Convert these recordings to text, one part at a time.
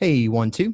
Hey, 1, 2.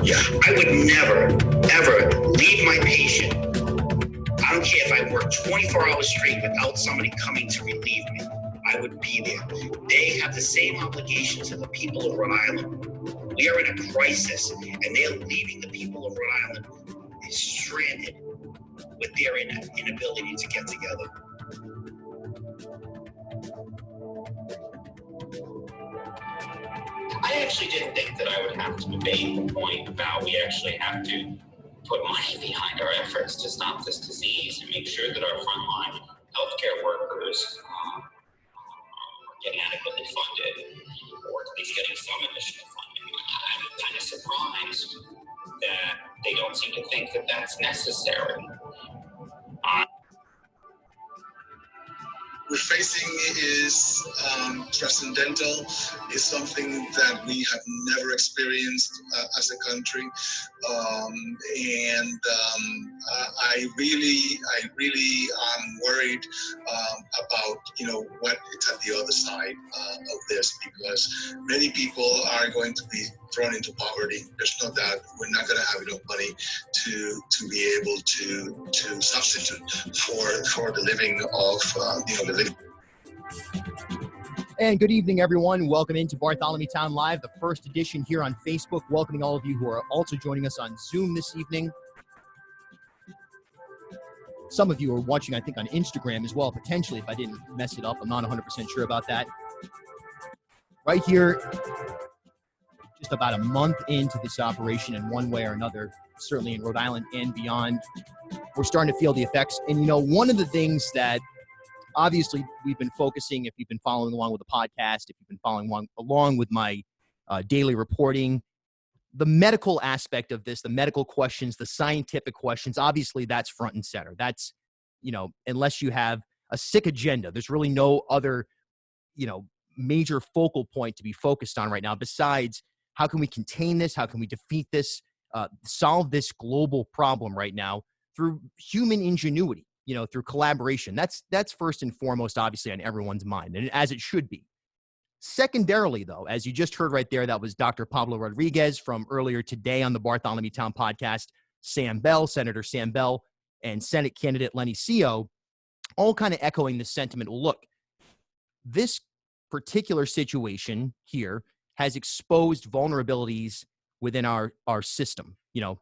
Yeah, I would never, ever leave my patient. I don't care if I work 24 hours straight without somebody coming to relieve me. I would be there. They have the same obligation to the people of Rhode Island. We are in a crisis, and they're leaving the people of Rhode Island stranded with their inability to get together. I actually didn't think that I would have to debate the point about we actually have to put money behind our efforts to stop this disease and make sure that our frontline healthcare workers are getting adequately funded, or at least getting some additional funding. I'm kind of surprised that they don't seem to think that that's necessary. We're facing is transcendental, is something that we have never experienced as a country, I really am worried about what is at the other side of this, because many people are going to be thrown into poverty. There's no doubt. We're not going to have enough money to be able to substitute for the living of the living. And good evening, everyone. Welcome into Bartholomew Town Live, the first edition here on Facebook. Welcoming all of you who are also joining us on Zoom this evening. some of you are watching, I think, on Instagram as well, potentially, if I didn't mess it up. I'm not 100% sure about that. Right here, just about a month into this operation in one way or another, certainly in Rhode Island and beyond, we're starting to feel the effects. And, you know, one of the things that obviously we've been focusing, if you've been following along with the podcast, if you've been following along with my daily reporting, the medical aspect of this, the medical questions, the scientific questions, obviously that's front and center. That's, you know, unless you have a sick agenda, there's really no other, you know, major focal point to be focused on right now besides how can we contain this? How can we defeat this, solve this global problem right now through human ingenuity, you know, through collaboration. That's first and foremost, obviously, on everyone's mind, and as it should be. Secondarily, though, as you just heard right there, that was Dr. Pablo Rodriguez from earlier today on the Bartholomew Town podcast, Sam Bell, Senator Sam Bell, and Senate candidate Lenny Seo, all kind of echoing the sentiment. Well, look, this particular situation here has exposed vulnerabilities within our system, you know,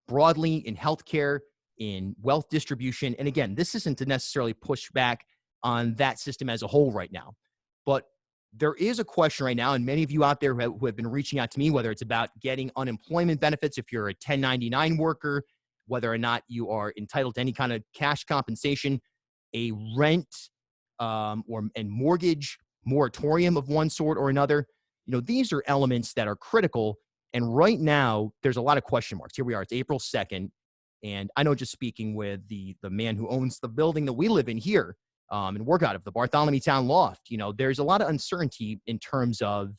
broadly in healthcare, in wealth distribution. And again, this isn't to necessarily push back on that system as a whole right now, but there is a question right now, and many of you out there who have been reaching out to me, whether it's about getting unemployment benefits if you're a 1099 worker, whether or not you are entitled to any kind of cash compensation, a rent and mortgage moratorium of one sort or another. You know, these are elements that are critical. And right now, there's a lot of question marks. Here we are. It's April 2nd. And I know, just speaking with the man who owns the building that we live in here and work out of, the Bartholomew Town Loft, you know, there's a lot of uncertainty in terms of,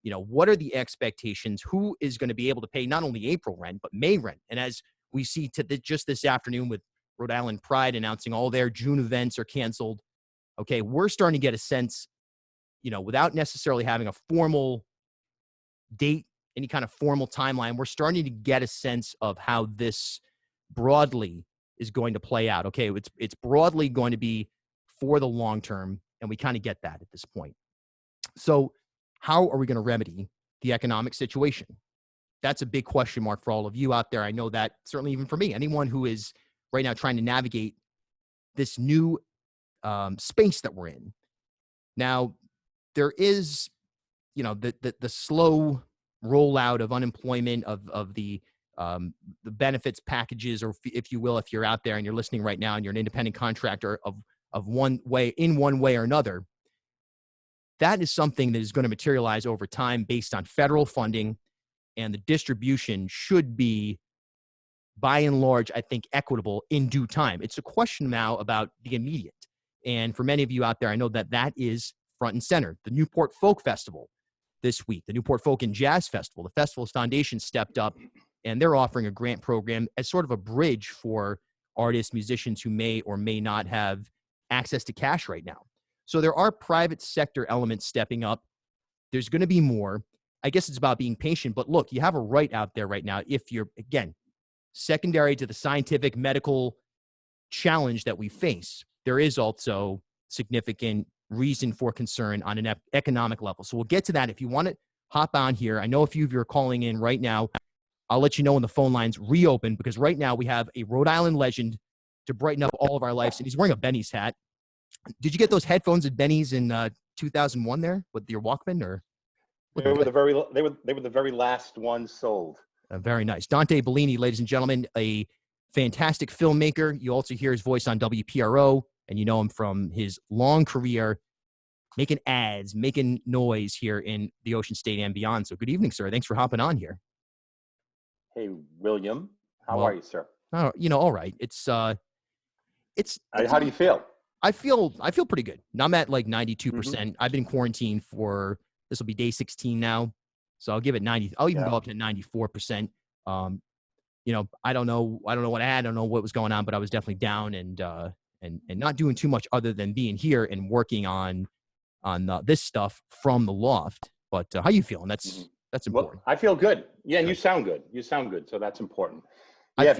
you know, what are the expectations? Who is going to be able to pay not only April rent, but May rent? And as we see just this afternoon with Rhode Island Pride announcing all their June events are canceled, okay, we're starting to get a sense, you know, without necessarily having a formal date, any kind of formal timeline, we're starting to get a sense of how this broadly is going to play out. Okay, it's broadly going to be for the long term, and we kind of get that at this point. So how are we going to remedy the economic situation? That's a big question mark for all of you out there. I know that certainly even for me, anyone who is right now trying to navigate this new space that we're in. Now, there is, you know, the slow rollout of unemployment, of the benefits packages, or if you will, if you're out there and you're listening right now and you're an independent contractor of one way or another, that is something that is going to materialize over time based on federal funding, and the distribution should be, by and large, I think, equitable in due time. It's a question now about the immediate. And for many of you out there, I know that is front and center. The Newport Folk Festival this week, the Newport Folk and Jazz Festival, the Festival's Foundation stepped up, and they're offering a grant program as sort of a bridge for artists, musicians who may or may not have access to cash right now. So there are private sector elements stepping up. There's going to be more. I guess it's about being patient. But look, you have a right out there right now. If you're, again, secondary to the scientific medical challenge that we face, there is also significant reason for concern on an economic level. So we'll get to that. If you want to hop on here, I know a few of you are calling in right now. I'll let you know when the phone lines reopen, because right now we have a Rhode Island legend to brighten up all of our lives, and he's wearing a Benny's hat. Did you get those headphones at Benny's in 2001 there with your Walkman, or? They were the very last ones sold. Very nice. Dante Bellini, ladies and gentlemen, a fantastic filmmaker. You also hear his voice on WPRO, and you know him from his long career making ads, making noise here in the Ocean State and beyond. So good evening, sir. Thanks for hopping on here. Hey, William. How are you, sir? Oh, you know, all right. It's how do you feel? I feel pretty good. I'm at like 92%. I've been quarantined for, this will be day 16 now. So I'll give it 90. I'll even go up to 94%. You know, I don't know what I had. I don't know what was going on, but I was definitely down and not doing too much other than being here and working on this stuff from the loft. But how you feeling? That's important. Well, I feel good. Yeah, and you sound good. You sound good. So that's important. Yeah,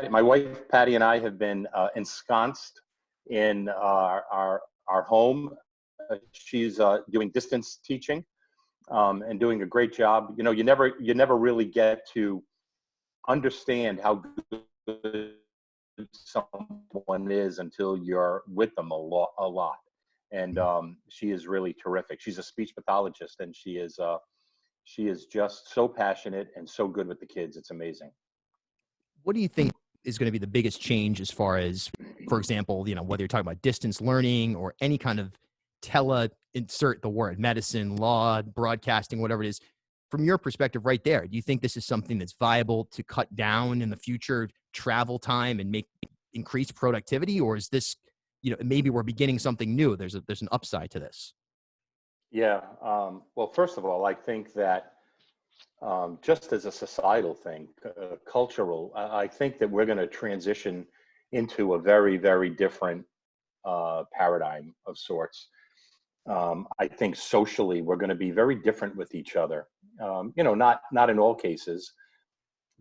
my wife Patty and I have been ensconced in our home. She's doing distance teaching and doing a great job. You know, you never really get to understand how good someone is until you're with them a lot. And she is really terrific. She's a speech pathologist, and she is just so passionate and so good with the kids. It's amazing. What do you think is going to be the biggest change as far as, for example, whether you're talking about distance learning or any kind of insert the word medicine, law, broadcasting, whatever it is, from your perspective right there, do you think this is something that's viable to cut down in the future travel time and increase productivity? Or is this, maybe we're beginning something new? There's an upside to this. Yeah. Well, first of all, I think that just as a societal thing, cultural, I think that we're going to transition into a very, very different paradigm of sorts. I think socially, we're going to be very different with each other. Not in all cases,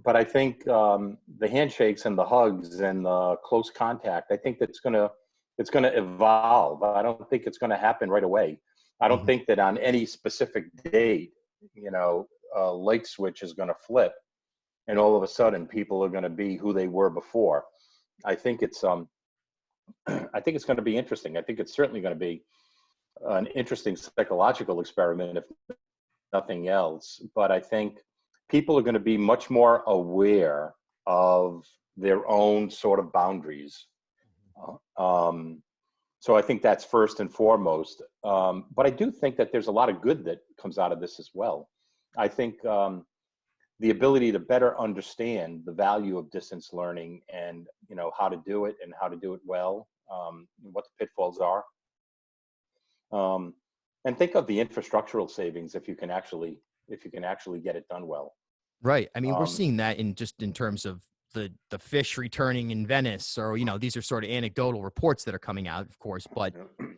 but I think the handshakes and the hugs and the close contact, I think it's going to evolve. I don't think it's going to happen right away. I don't think that on any specific date, a light switch is going to flip and all of a sudden people are going to be who they were before. I think it's going to be interesting. I think it's certainly going to be an interesting psychological experiment, if nothing else. But I think people are going to be much more aware of their own sort of boundaries. So I think that's first and foremost. But I do think that there's a lot of good that comes out of this as well. I think the ability to better understand the value of distance learning and, how to do it and how to do it well, what the pitfalls are. And think of the infrastructural savings if you can actually get it done well. Right. I mean, we're seeing that in terms of the fish returning in Venice, or, these are sort of anecdotal reports that are coming out, of course. But,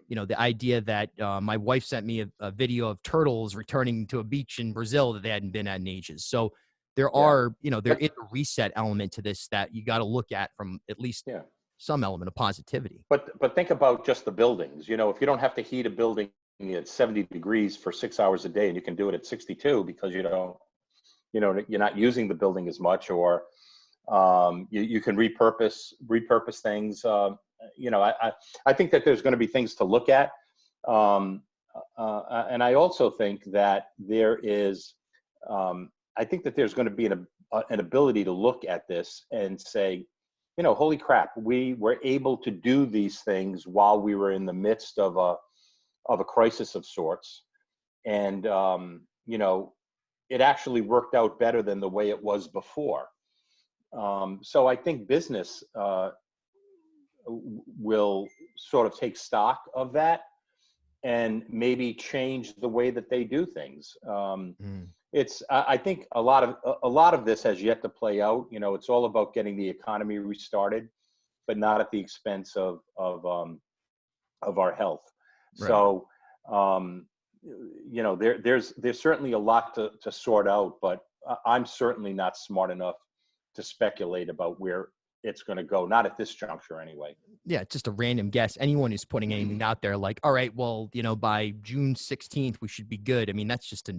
the idea that my wife sent me a video of turtles returning to a beach in Brazil that they hadn't been at in ages. So there are, there is a reset element to this that you got to look at from at least some element of positivity. But think about just the buildings. If you don't have to heat a building at 70 degrees for 6 hours a day, and you can do it at 62 because you're not using the building as much, or you can repurpose things. I think that there's going to be things to look at, and I also think that there is. I think that there's going to be an ability to look at this and say, holy crap, we were able to do these things while we were in the midst of a crisis of sorts, and it actually worked out better than the way it was before. So I think business will sort of take stock of that and maybe change the way that they do things. I think a lot of this has yet to play out. It's all about getting the economy restarted, but not at the expense of our health. Right. So there's certainly a lot to sort out, but I'm certainly not smart enough to speculate about where it's going to go. Not at this juncture, anyway. Yeah, just a random guess. Anyone who's putting anything out there, like, all right, well, by June 16th we should be good. I mean, that's just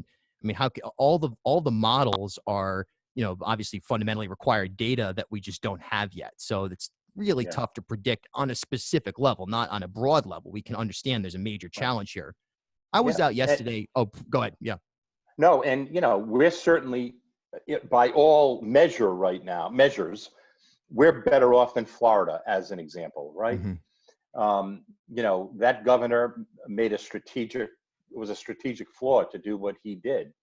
how all the models are, obviously fundamentally required data that we just don't have yet. So it's really tough to predict on a specific level, not on a broad level. We can understand there's a major challenge here. I was out yesterday. Go ahead. Yeah. No, and we're certainly, by all measures, we're better off than Florida, as an example, right? That governor made a strategic flaw to do what he did.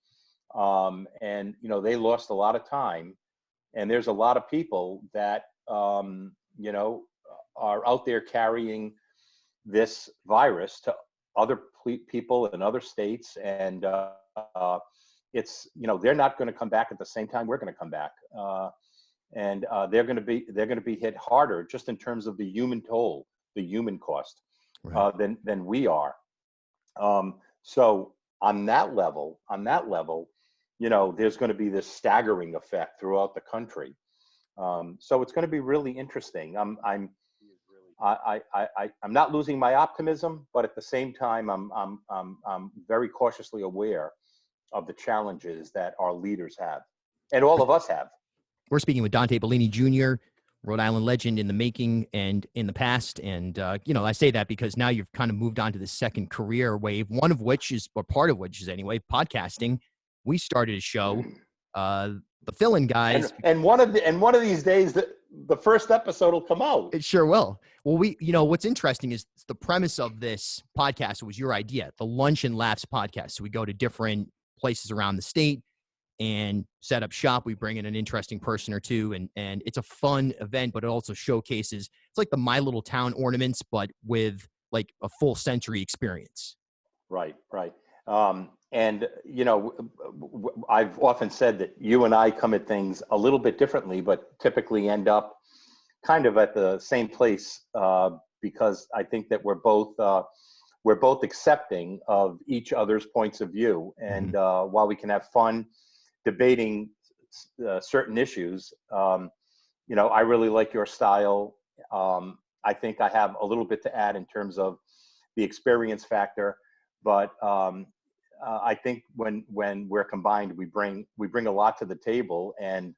And they lost a lot of time, and there's a lot of people that, are out there carrying this virus to other people in other states. And, it's, they're not going to come back at the same time we're going to come back. And they're going to be hit harder just in terms of the human toll, the human cost, right, than we are. So on that level, there's going to be this staggering effect throughout the country. So it's going to be really interesting. I'm not losing my optimism, but at the same time, I'm very cautiously aware of the challenges that our leaders have, and all of us have. We're speaking with Dante Bellini Jr., Rhode Island legend in the making and in the past. And, I say that because now you've kind of moved on to the second career wave, one of which is, or part of which is anyway, podcasting. We started a show, the Fill-In Guys. And one of these days, the first episode will come out. It sure will. Well, what's interesting is the premise of this podcast was your idea, the Lunch and Laughs podcast. So we go to different places around the state and set up shop. We bring in an interesting person or two, and it's a fun event, but it also showcases, it's like the My Little Town ornaments, but with like a full century experience. Right. And, I've often said that you and I come at things a little bit differently, but typically end up kind of at the same place, because I think that we're both accepting of each other's points of view. And while we can have fun debating certain issues, I really like your style. I think I have a little bit to add in terms of the experience factor, but I think when we're combined, we bring a lot to the table, and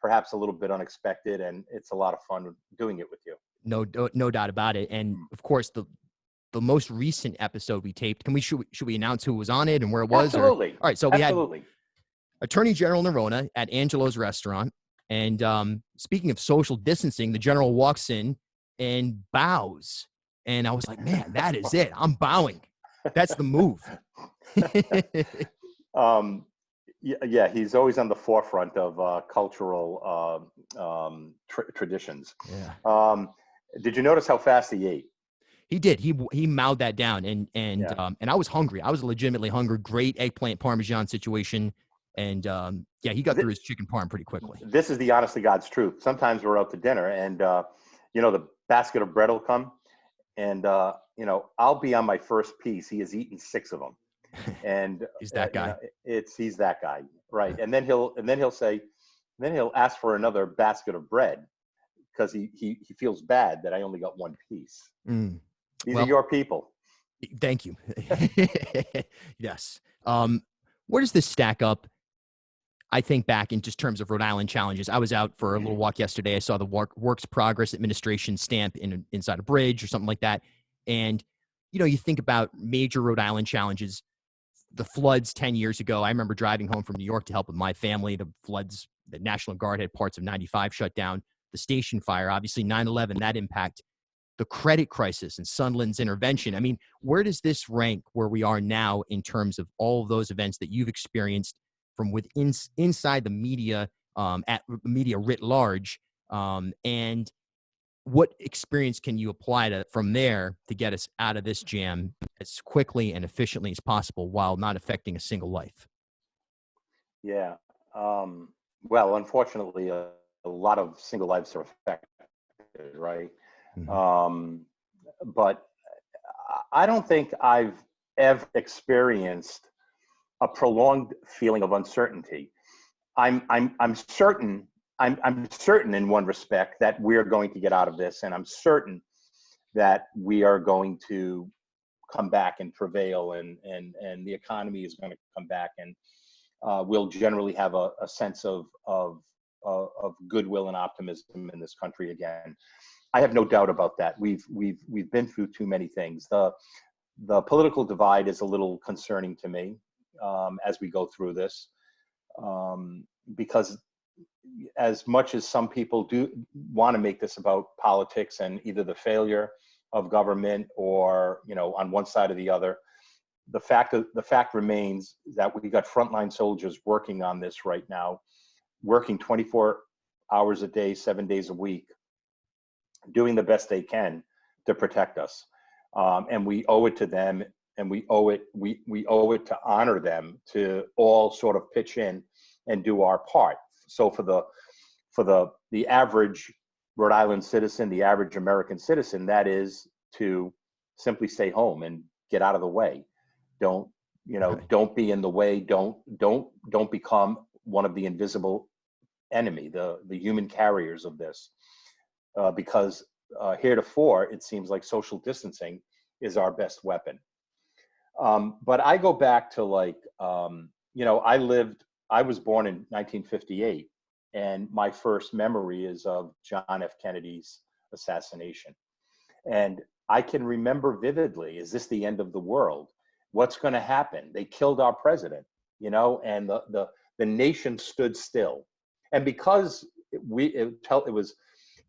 perhaps a little bit unexpected, and it's a lot of fun doing it with you. No doubt about it. And of course, the most recent episode we taped, should we announce who was on it and where it was? Absolutely. All right. So we had Attorney General Nerona at Angelo's restaurant. And speaking of social distancing, the general walks in and bows. And I was like, man, that is it. I'm bowing. That's the move. Yeah, he's always on the forefront of cultural traditions. Yeah. Did you notice how fast he ate? He did. He mowed that down, and I was hungry. I was legitimately hungry. Great eggplant parmesan situation, and he got through his chicken parm pretty quickly. This is the honest to God's truth. Sometimes we're out to dinner, and the basket of bread will come, and I'll be on my first piece. He has eaten 6 of them, and he's that guy. He's that guy, right? And then he'll ask for another basket of bread because he feels bad that I only got 1 piece. These are your people. Thank you. Yes. Where does this stack up? I think back in just terms of Rhode Island challenges. I was out for a little walk yesterday. I saw the Works Progress Administration stamp inside a bridge or something like that. And, you think about major Rhode Island challenges, the floods 10 years ago. I remember driving home from New York to help with my family. The floods, the National Guard had parts of 95 shut down. The station fire, obviously 9/11, that impact. The credit crisis and Sunland's intervention. I mean, where does this rank where we are now in terms of all of those events that you've experienced from inside the media, at media writ large, and what experience can you apply from there to get us out of this jam as quickly and efficiently as possible while not affecting a single life? Yeah. Well, unfortunately, a lot of single lives are affected, right? But I don't think I've ever experienced a prolonged feeling of uncertainty. I'm certain in one respect that we're going to get out of this, and I'm certain that we are going to come back and prevail, and the economy is going to come back, and we'll generally have a sense of goodwill and optimism in this country again. I have no doubt about that. We've been through too many things. The political divide is a little concerning to me as we go through this, because as much as some people do want to make this about politics and either the failure of government or on one side or the other, the fact remains that we got frontline soldiers working on this right now, working 24 hours a day, 7 days a week, doing the best they can to protect us, and we owe it to them, and we owe it to honor them to all sort of pitch in and do our part. So for the average Rhode Island citizen, the average American citizen, that is to simply stay home and get out of the way. Don't be in the way. Don't become one of the invisible enemy, the human carriers of this. Because heretofore, it seems like social distancing is our best weapon. But I go back to I was born in 1958, and my first memory is of John F. Kennedy's assassination. And I can remember vividly, is this the end of the world? What's going to happen? They killed our president, you know, and the nation stood still. And because it was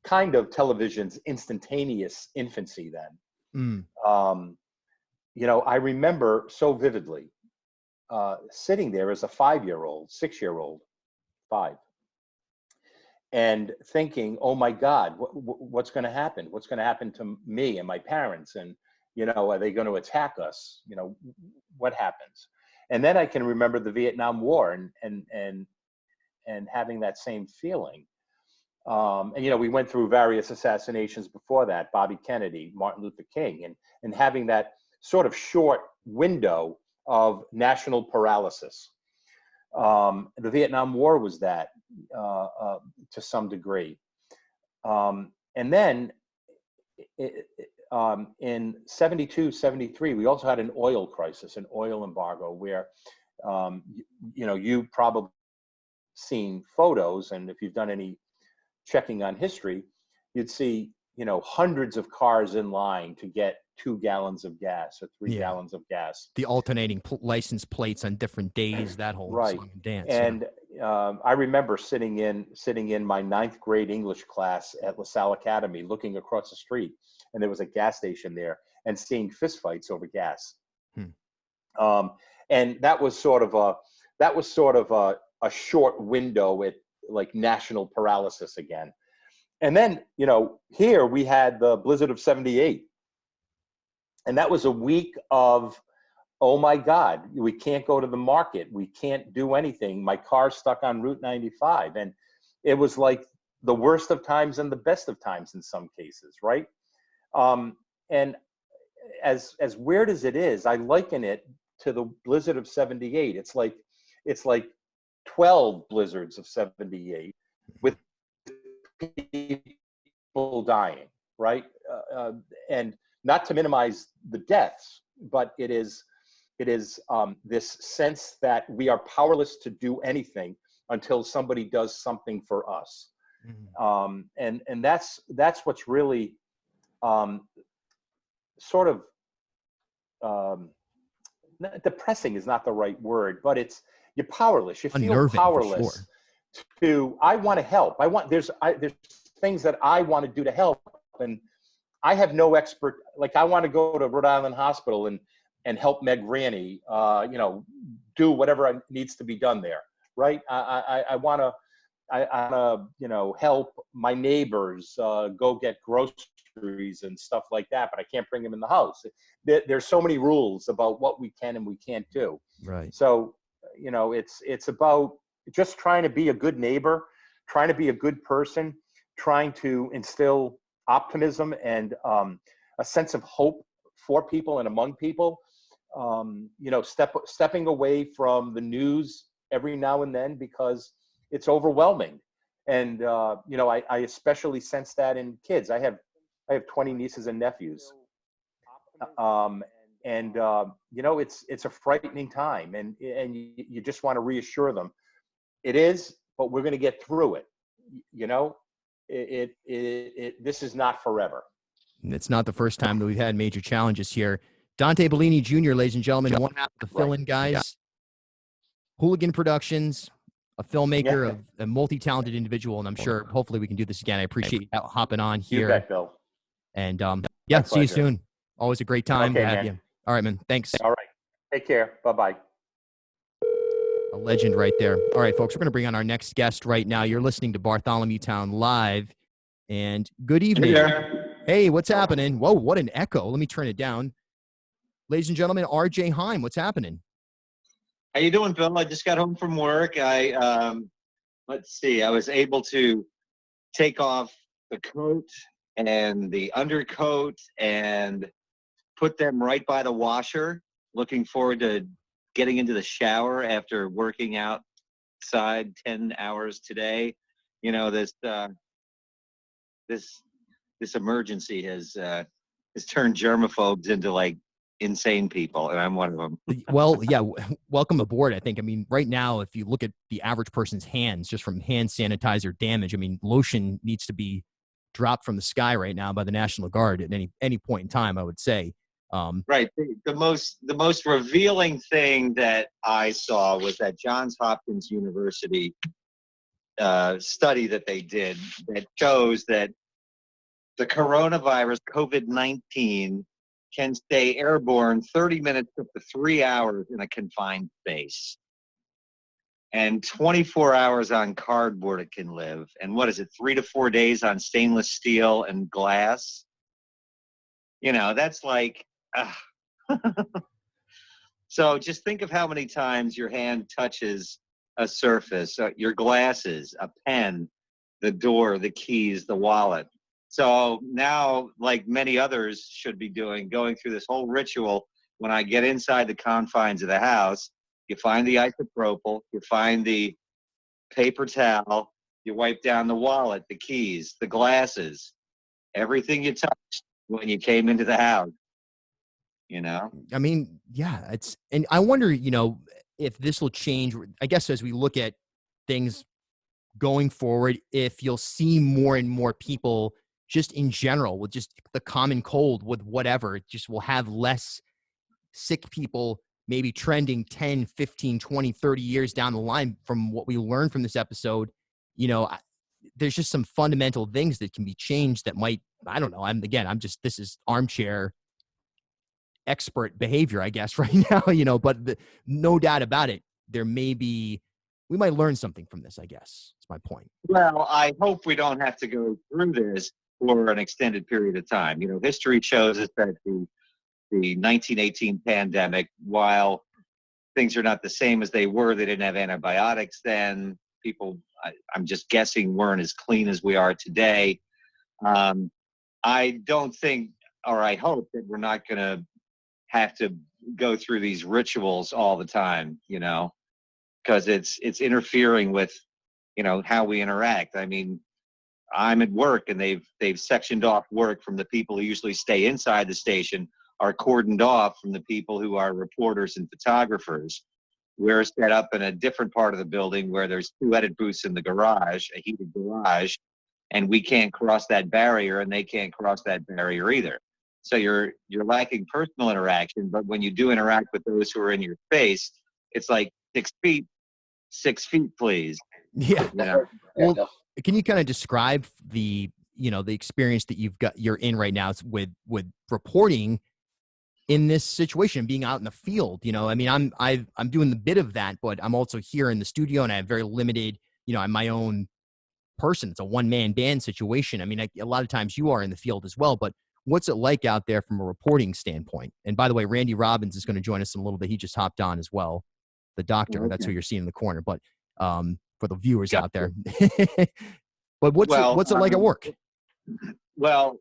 kind of television's instantaneous infancy then, you know, I remember so vividly sitting there as a 5-year-old, 6-year-old, 5, and thinking, oh my God, what's going to happen? What's going to happen to me and my parents? And, you know, are they going to attack us? You know, what happens? And then I can remember the Vietnam War and having that same feeling. And, you know, we went through various assassinations before that, Bobby Kennedy, Martin Luther King, and having that sort of short window of national paralysis. The Vietnam War was that to some degree. And then in 72, 73, we also had an oil crisis, an oil embargo where, you know, you probably seen photos, and if you've done any checking on history, you'd see, you know, hundreds of cars in line to get 2 gallons of gas or 3 gallons of gas. The alternating license plates on different days, that whole song and dance. And I remember sitting in my 9th grade English class at LaSalle Academy, looking across the street, and there was a gas station there, and seeing fistfights over gas. And that was sort of a short window at like national paralysis again. And then, you know, here we had the blizzard of 78. And that was a week of, oh my God, we can't go to the market. We can't do anything. My car's stuck on Route 95. And it was like the worst of times and the best of times in some cases, right? And as weird as it is, I liken it to the blizzard of 78. It's like 12 blizzards of 78 with people dying, right? And not to minimize the deaths, but it is this sense that we are powerless to do anything until somebody does something for us. And that's what's really sort of depressing is not the right word, but you're powerless. You feel unnerving, powerless to, I want to help. There's things that I want to do to help. And I have no expert, like I want to go to Rhode Island Hospital and help Meg Granny, you know, do whatever needs to be done there, right? I want to, you know, help my neighbors go get groceries and stuff like that, but I can't bring them in the house. There's so many rules about what we can and we can't do. Right. So, you know, it's about just trying to be a good neighbor, trying to be a good person, trying to instill optimism and a sense of hope for people and among people. You know, stepping away from the news every now and then because it's overwhelming. And you know, I especially sense that in kids. I have 20 nieces and nephews, and you know, it's a frightening time, and you just want to reassure them, it is, but we're going to get through it. You know, this is not forever. It's not the first time that we've had major challenges here. Dante Bellini Jr., ladies and gentlemen, one half of the fill-in guys. Yeah. Hooligan Productions, a filmmaker, a multi-talented individual, and I'm sure hopefully we can do this again. I appreciate you hopping on here. You bet, Bill. And yeah, see you soon. Always a great time to have you. All right, man. Thanks. All right. Take care. Bye-bye. A legend right there. All right, folks, we're going to bring on our next guest right now. You're listening to Bartholomew Town Live, and good evening. Hey, what's happening? Whoa, what an echo. Let me turn it down. Ladies and gentlemen, RJ Heim, what's happening? How you doing, Bill? I just got home from work. Let's see, I was able to take off the coat and the undercoat and put them right by the washer. Looking forward to getting into the shower after working outside 10 hours today. You know, this emergency has turned germaphobes into like insane people, and I'm one of them. Well, yeah, welcome aboard. I think. I mean, right now, if you look at the average person's hands, just from hand sanitizer damage, I mean, lotion needs to be dropped from the sky right now by the National Guard at any point in time, I would say. Right. The most revealing thing that I saw was that Johns Hopkins University study that they did that shows that the coronavirus, COVID-19, can stay airborne 30 minutes up to 3 hours in a confined space. And 24 hours on cardboard it can live. And what is it, 3 to 4 days on stainless steel and glass? You know, that's like, so just think of how many times your hand touches a surface, your glasses, a pen, the door, the keys, the wallet. So now, like many others should be doing, going through this whole ritual, when I get inside the confines of the house, you find the isopropyl, you find the paper towel, you wipe down the wallet, the keys, the glasses, everything you touched when you came into the house, you know? I mean, yeah, and I wonder, if this will change, I guess, as we look at things going forward, if you'll see more and more people just in general with just the common cold, with whatever, it just will have less sick people, maybe trending 10, 15, 20, 30 years down the line from what we learned from this episode. There's just some fundamental things that can be changed that might, I don't know. This is armchair expert behavior, I guess, right now, but no doubt about it, we might learn something from this, I guess. That's my point. Well, I hope we don't have to go through this for an extended period of time. History shows us that the 1918 pandemic, while things are not the same as they were, they didn't have antibiotics then. People, I'm just guessing, weren't as clean as we are today. I don't think, or I hope, that we're not going to have to go through these rituals all the time, because it's interfering with, how we interact. I mean, I'm at work and they've sectioned off work from the people who usually stay inside the station, are cordoned off from the people who are reporters and photographers. We're set up in a different part of the building where there's 2 edit booths in the garage, a heated garage, and we can't cross that barrier and they can't cross that barrier either. So you're lacking personal interaction, but when you do interact with those who are in your space, it's like 6 feet, 6 feet, please. Yeah. Well, can you kind of describe the experience that you're in right now with reporting in this situation, being out in the field? I mean, I'm doing the bit of that, but I'm also here in the studio and I have very limited, I'm my own person. It's a one-man band situation. I mean, a lot of times you are in the field as well, but what's it like out there from a reporting standpoint? And by the way, Randy Robbins is going to join us in a little bit. He just hopped on as well. The doctor, Okay. That's who you're seeing in the corner. But for the viewers out there, but what's it like at work? Well,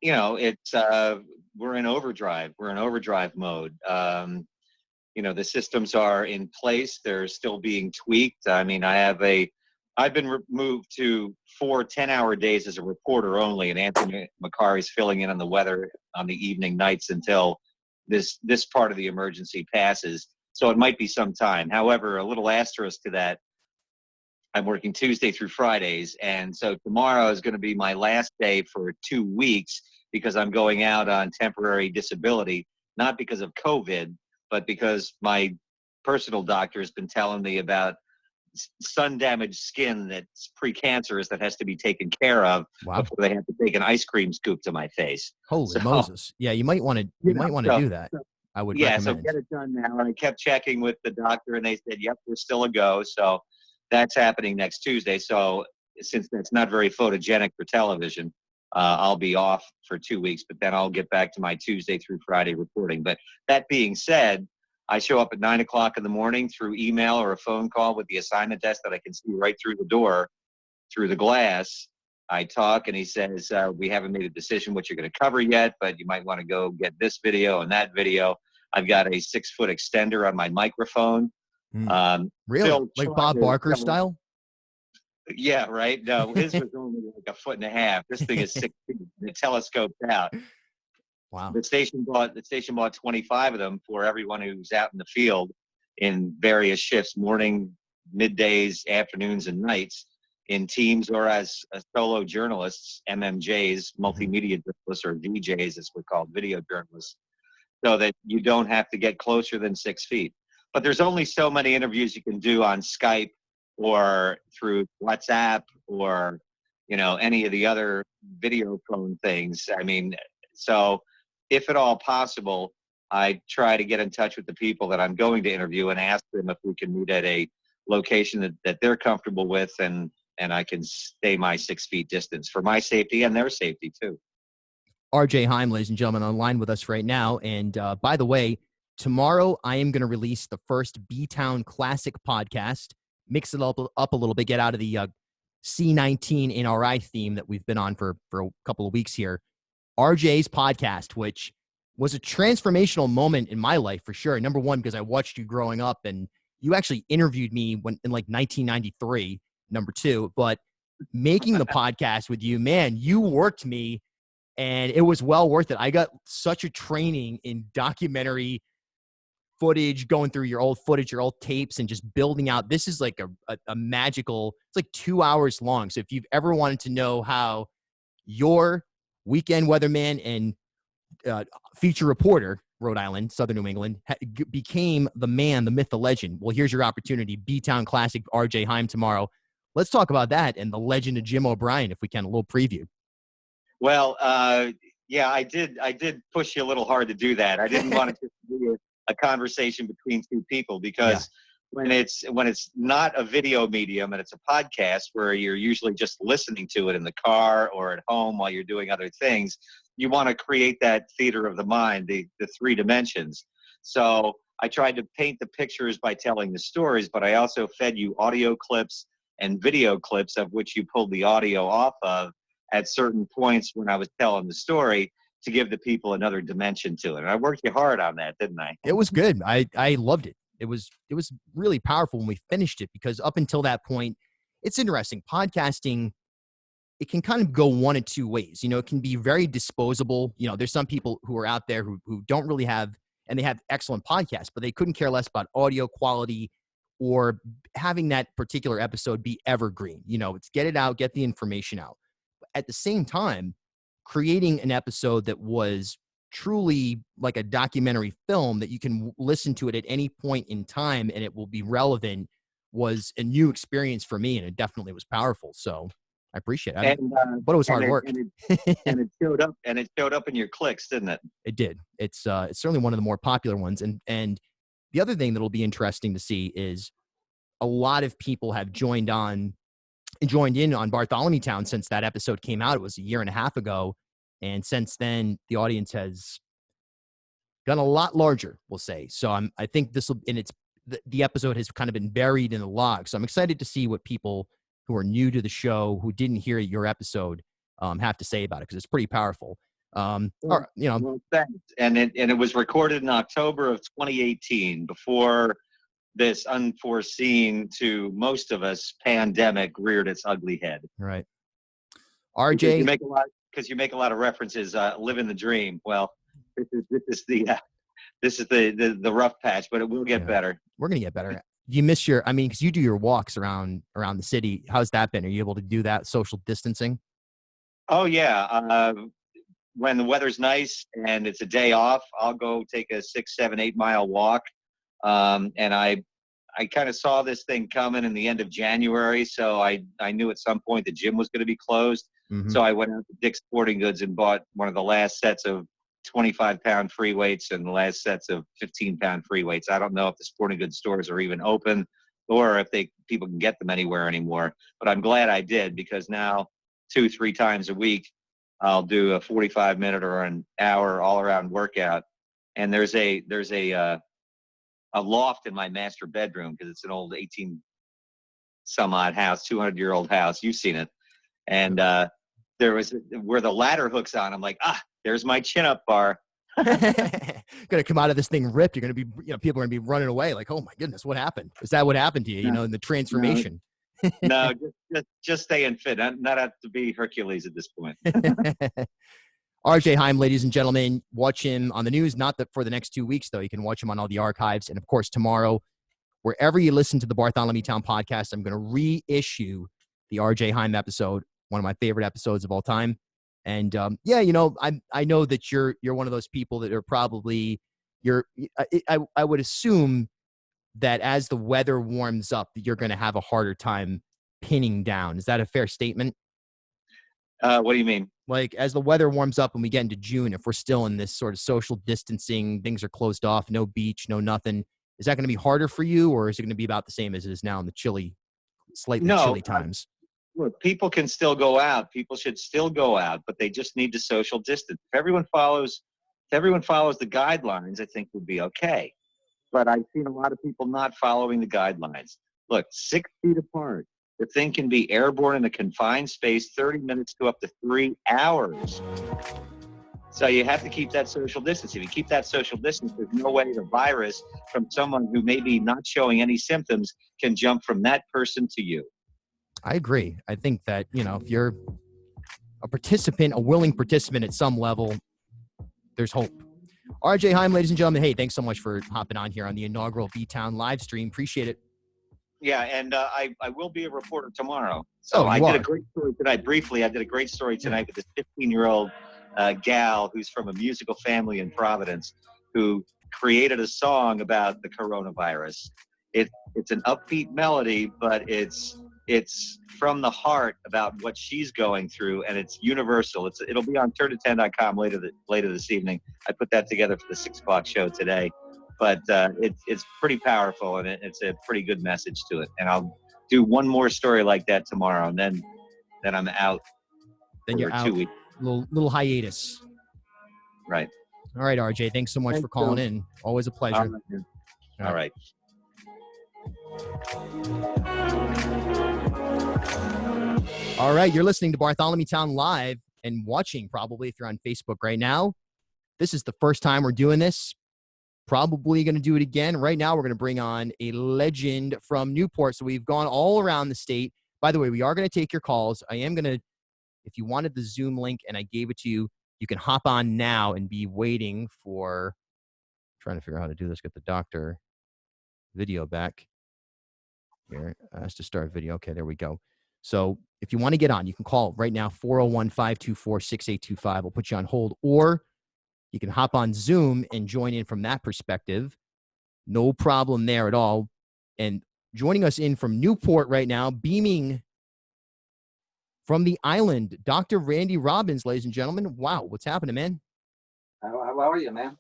it's we're in overdrive. We're in overdrive mode. The systems are in place. They're still being tweaked. I mean, I've been moved to 4 10-hour days as a reporter only, and Anthony McCarry's filling in on the weather on the evening nights until this part of the emergency passes. So it might be some time. However, a little asterisk to that, I'm working Tuesday through Fridays, and so tomorrow is going to be my last day for 2 weeks because I'm going out on temporary disability, not because of COVID, but because my personal doctor has been telling me about sun-damaged skin that's precancerous that has to be taken care of. Wow. Before they have to take an ice cream scoop to my face. Holy Moses! Yeah, you might want to do that. I would recommend. So get it done now. And I kept checking with the doctor, and they said, "Yep, we're still a go." So that's happening next Tuesday. So since that's not very photogenic for television, I'll be off for 2 weeks, but then I'll get back to my Tuesday through Friday reporting. But that being said, I show up at 9 o'clock in the morning through email or a phone call with the assignment desk that I can see right through the door, through the glass. I talk and he says, we haven't made a decision what you're going to cover yet, but you might want to go get this video and that video. I've got a 6-foot extender on my microphone. Really? Like Bob Barker style? Yeah, right. No, his was only like 1.5 feet. This thing is 6 feet. It telescoped out. Wow. The station bought 25 of them for everyone who's out in the field in various shifts, morning, middays, afternoons, and nights, in teams or as solo journalists, MMJs, multimedia journalists, or VJs, as we're called, video journalists, so that you don't have to get closer than 6 feet. But there's only so many interviews you can do on Skype or through WhatsApp or, any of the other video phone things. I mean, so if at all possible, I try to get in touch with the people that I'm going to interview and ask them if we can meet at a location that they're comfortable with, and I can stay my 6 feet distance for my safety and their safety too. RJ Heim, ladies and gentlemen, online with us right now. And by the way, tomorrow I am going to release the first BTOWN Classic podcast, mix it up a little bit, get out of the C19 NRI theme that we've been on for a couple of weeks here. RJ's podcast, which was a transformational moment in my life for sure. Number one, because I watched you growing up, and you actually interviewed me in like 1993. Number two, but making the podcast with you, man, you worked me, and it was well worth it. I got such a training in documentary footage, going through your old footage, your old tapes, and just building out. This is like a magical, it's like 2 hours long. So if you've ever wanted to know how your weekend weatherman and feature reporter, Rhode Island, Southern New England, became the man, the myth, the legend, well, here's your opportunity. BTOWN Classic, RJ Heim tomorrow. Let's talk about that and the legend of Jim O'Brien, if we can, a little preview. Well, yeah, I did push you a little hard to do that. I didn't want it to be a conversation between two people, because when it's not a video medium and it's a podcast where you're usually just listening to it in the car or at home while you're doing other things, you want to create that theater of the mind, the three dimensions. So I tried to paint the pictures by telling the stories, but I also fed you audio clips and video clips of which you pulled the audio off of at certain points when I was telling the story, to give the people another dimension to it. And I worked you hard on that, didn't I? It was good. I loved it. It was really powerful when we finished it, because up until that point, it's interesting. Podcasting, it can kind of go one of two ways. It can be very disposable. There's some people who are out there who don't really have, and they have excellent podcasts, but they couldn't care less about audio quality or having that particular episode be evergreen. It's get it out, get the information out. At the same time, creating an episode that was truly like a documentary film that you can listen to it at any point in time and it will be relevant was a new experience for me, and it definitely was powerful. So I appreciate it. But it was hard work. And it showed up, in your clicks, didn't it? It did. It's certainly one of the more popular ones. And the other thing that'll be interesting to see is a lot of people have joined in on Bartholomew Town since that episode came out. It was a year and a half ago. And since then, the audience has gotten a lot larger, we'll say. So I think this will, and the episode has kind of been buried in the log. So I'm excited to see what people who are new to the show, who didn't hear your episode, have to say about it, because it's pretty powerful. Well, thanks. And it was recorded in October of 2018, before this unforeseen, to most of us, pandemic reared its ugly head. Right. RJ, because you make a lot of references, living the dream. Well, this is the rough patch, but it will get better. We're gonna get better. You miss because you do your walks around the city. How's that been? Are you able to do that social distancing? Oh yeah. When the weather's nice and it's a day off, I'll go take a 6, 7, 8 mile walk. And I kind of saw this thing coming in the end of January, so I knew at some point the gym was going to be closed. Mm-hmm. So I went out to Dick's Sporting Goods and bought one of the last sets of 25-pound free weights and the last sets of 15-pound free weights. I don't know if the sporting goods stores are even open or if people can get them anywhere anymore. But I'm glad I did, because now 2-3 times a week I'll do a 45-minute or an hour all-around workout. And there's a loft in my master bedroom, because it's an old 18-some-odd house, 200-year-old house. You've seen it. And there was where the ladder hooks on. I'm like, there's my chin-up bar. Gonna come out of this thing ripped. You're gonna be, people are gonna be running away. Like, oh my goodness, what happened? Is that what happened to you? In the transformation. No, just staying fit. Not have to be Hercules at this point. RJ Heim, ladies and gentlemen, watch him on the news, not for the next 2 weeks, though. You can watch him on all the archives. And, of course, tomorrow, wherever you listen to the Bartholomew Town podcast, I'm going to reissue the RJ Heim episode, one of my favorite episodes of all time. And, yeah, you know, I know that you're one of those people that are probably I would assume that as the weather warms up, you're going to have a harder time pinning down. Is that a fair statement? What do you mean? Like, as the weather warms up and we get into June, if we're still in this sort of social distancing, things are closed off, no beach, no nothing, is that going to be harder for you, or is it going to be about the same as it is now in the slightly chilly times? Look, people can still go out. People should still go out, but they just need to social distance. If everyone follows the guidelines, I think we'll be okay. But I've seen a lot of people not following the guidelines. Look, 6 feet apart. The thing can be airborne in a confined space, 30 minutes to up to 3 hours. So you have to keep that social distance. If you keep that social distance, there's no way the virus from someone who may be not showing any symptoms can jump from that person to you. I agree. I think that, you know, if you're a willing participant at some level, there's hope. RJ Heim, ladies and gentlemen, hey, thanks so much for hopping on here on the inaugural BTOWN live stream. Appreciate it. Yeah, and I will be a reporter tomorrow. So I did a great story tonight. Briefly, I did a great story tonight with this 15-year-old gal who's from a musical family in Providence who created a song about the coronavirus. It's an upbeat melody, but it's from the heart about what she's going through, and it's universal. It'll be on turn10.com later this evening. I put that together for the 6 o'clock show today. But it's pretty powerful, and it's a pretty good message to it. And I'll do one more story like that tomorrow, and then I'm out. Then you're out. 2 weeks. Little hiatus. Right. All right, RJ. Thanks so much for calling in. Always a pleasure. All right. All right. You're listening to Bartholomew Town Live and watching probably if you're on Facebook right now. This is the first time we're doing this. Probably going to do it again. Right now, we're going to bring on a legend from Newport. So we've gone all around the state. By the way, we are going to take your calls. I am going to, if you wanted the Zoom link and I gave it to you, you can hop on now and be waiting for, trying to figure out how to do this, get the doctor video back. Here, ask to start video. Okay, there we go. So if you want to get on, you can call right now, 401-524-6825. We'll put you on hold, or you can hop on Zoom and join in from that perspective. No problem there at all. And joining us in from Newport right now, beaming from the island, Dr. Randy Robbins, ladies and gentlemen. Wow, what's happening, man? How are you, man?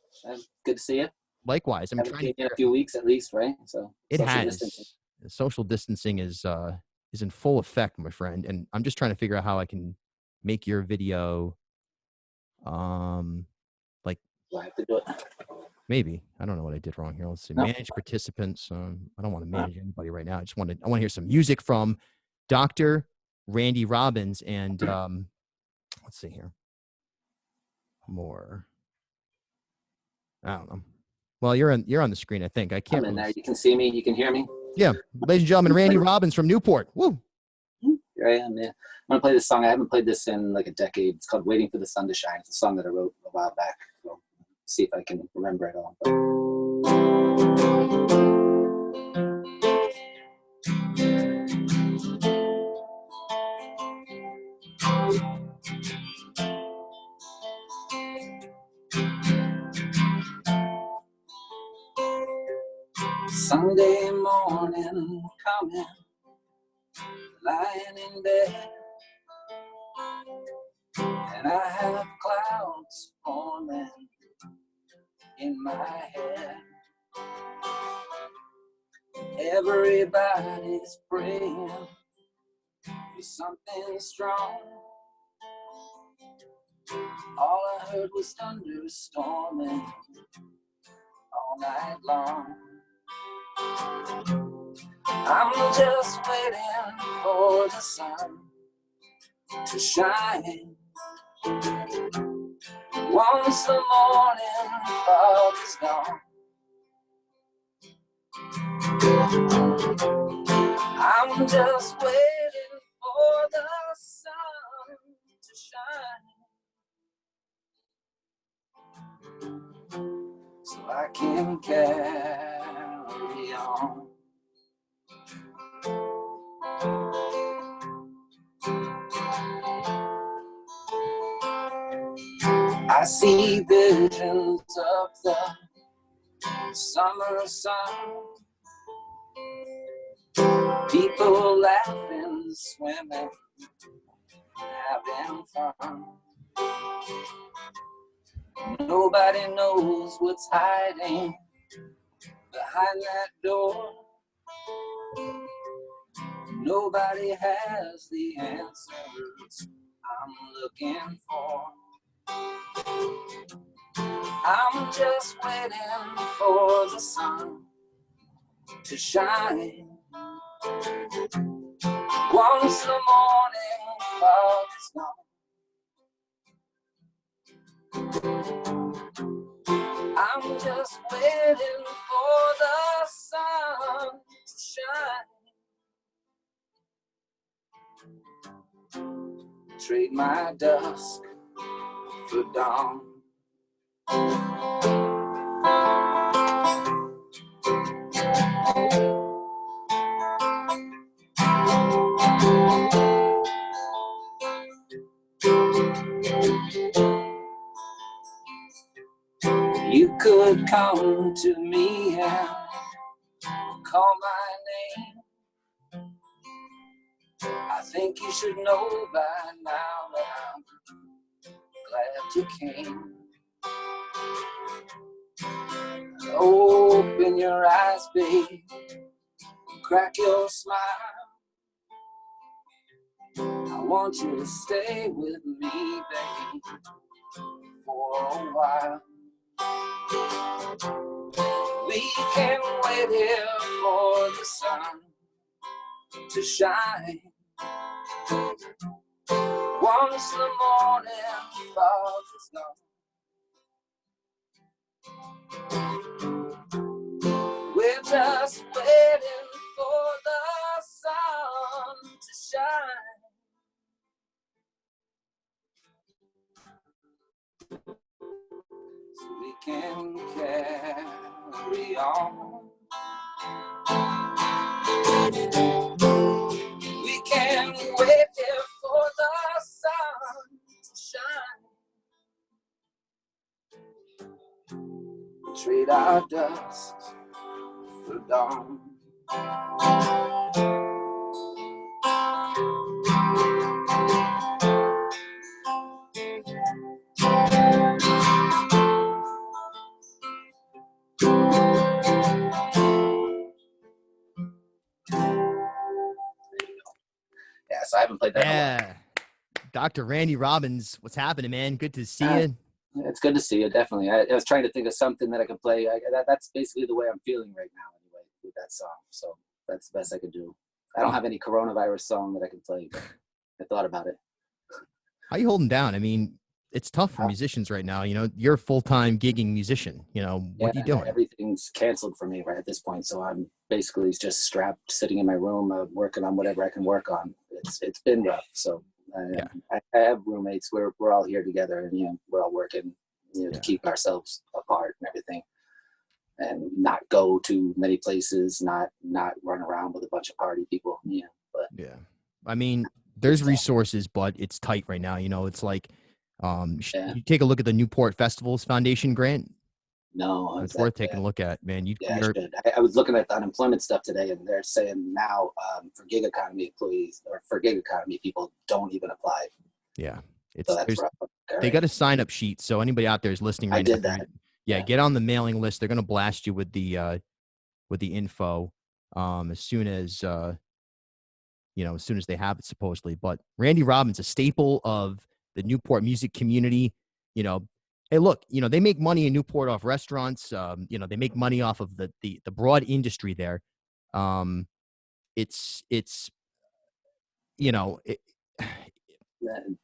Good to see you. Likewise. I'm trying to in a few weeks at least, right? So it has. Social distancing is in full effect, my friend. And I'm just trying to figure out how I can make your video Do I have to do it? Maybe. I don't know what I did wrong here. Let's see. No. Manage participants. I don't want to manage anybody right now. I want to hear some music from Dr. Randy Robbins. And let's see here. More. I don't know. Well, you're on the screen, I think. I can't. I'm in there. You can see me. You can hear me. Yeah. Ladies and gentlemen, Randy Robbins from Newport. Woo. Here I am, man. I'm going to play this song. I haven't played this in like a decade. It's called Waiting for the Sun to Shine. It's a song that I wrote a while back. So see if I can remember it all. Sunday morning coming, lying in bed, and I have clouds forming in my head. Everybody's praying for something strong. All I heard was thunder storming all night long. I'm just waiting for the sun to shine. Once the morning fog is gone, I'm just waiting for the sun to shine. I can carry on. I see visions of the summer sun, people laughing, swimming, having fun. Nobody knows what's hiding behind that door. Nobody has the answers I'm looking for. I'm just waiting for the sun to shine. Once the morning fog is gone, I'm just waiting for the sun to shine. Trade my dusk for dawn. You could come to me and call my name. I think you should know by now that I'm glad you came. Open your eyes, babe, crack your smile. I want you to stay with me, babe, for a while. We can wait here for the sun to shine. Once the morning fog is gone, we're just waiting for the sun to shine. So we can carry on. We can wait here for the sun to shine. Trade our dust for dawn. Yeah, so I haven't played that in a while. Dr. Randy Robbins, what's happening, man? Good to see you. It's good to see you, definitely. I was trying to think of something that I could play. That's basically the way I'm feeling right now, anyway, with that song. So that's the best I could do. I don't have any coronavirus song that I can play, but I thought about it. How you holding down? I mean, it's tough for musicians right now. You know, you're a full-time gigging musician. You know, what are you doing? Everything's canceled for me right at this point. So I'm basically just strapped, sitting in my room, working on whatever I can work on. It's been rough. So I have roommates. We're all here together, and we're all working, to keep ourselves apart and everything, and not go to many places, not run around with a bunch of party people. I mean, there's resources, but it's tight right now. You know, it's like, you take a look at the Newport Festivals Foundation grant. No, it's worth taking a look at, man. I was looking at the unemployment stuff today, and they're saying now for gig economy employees or for gig economy people don't even apply. Yeah, so that's rough. They got a sign up sheet, so anybody out there is listening right now. I did that. Get on the mailing list. They're going to blast you with the info as soon as as soon as they have it, supposedly. But Randy Robbins, a staple of the Newport music community. Hey, look, they make money in Newport off restaurants. They make money off of the broad industry there.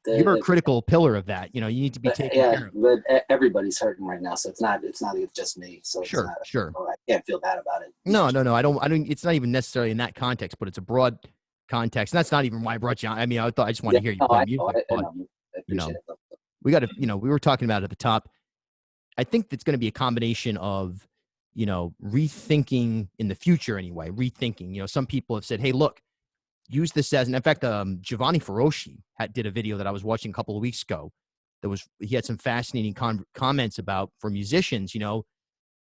You're a critical pillar of that. You need to be taken care of. But everybody's hurting right now, so it's not just me. So sure. I can't feel bad about it. No. I don't. It's not even necessarily in that context, but it's a broad context. And that's not even why I brought you on. I mean, I just want to hear you play music. I appreciate it. We got to. We were talking about at the top. I think it's going to be a combination of, you know, rethinking in the future anyway, rethinking. You know, some people have said, hey, look, use this as, and in fact, Giovanni Ferrosci did a video that I was watching a couple of weeks ago. He had some fascinating comments about, for musicians, you know,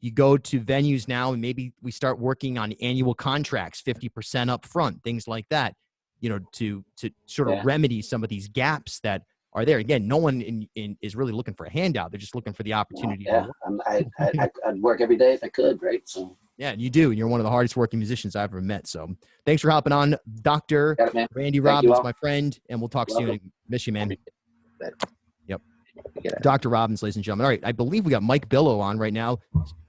you go to venues now and maybe we start working on annual contracts, 50% up front, things like that, you know, to sort of remedy some of these gaps that are there. Again, no one is really looking for a handout. They're just looking for the opportunity to work. I'd work every day if I could, right? So. Yeah, you do. And you're one of the hardest working musicians I've ever met. So thanks for hopping on, Dr. Randy Robbins, my friend. And we'll talk soon. Miss you, man. Yep. Dr. Robbins, ladies and gentlemen. All right. I believe we got Mike Billow on right now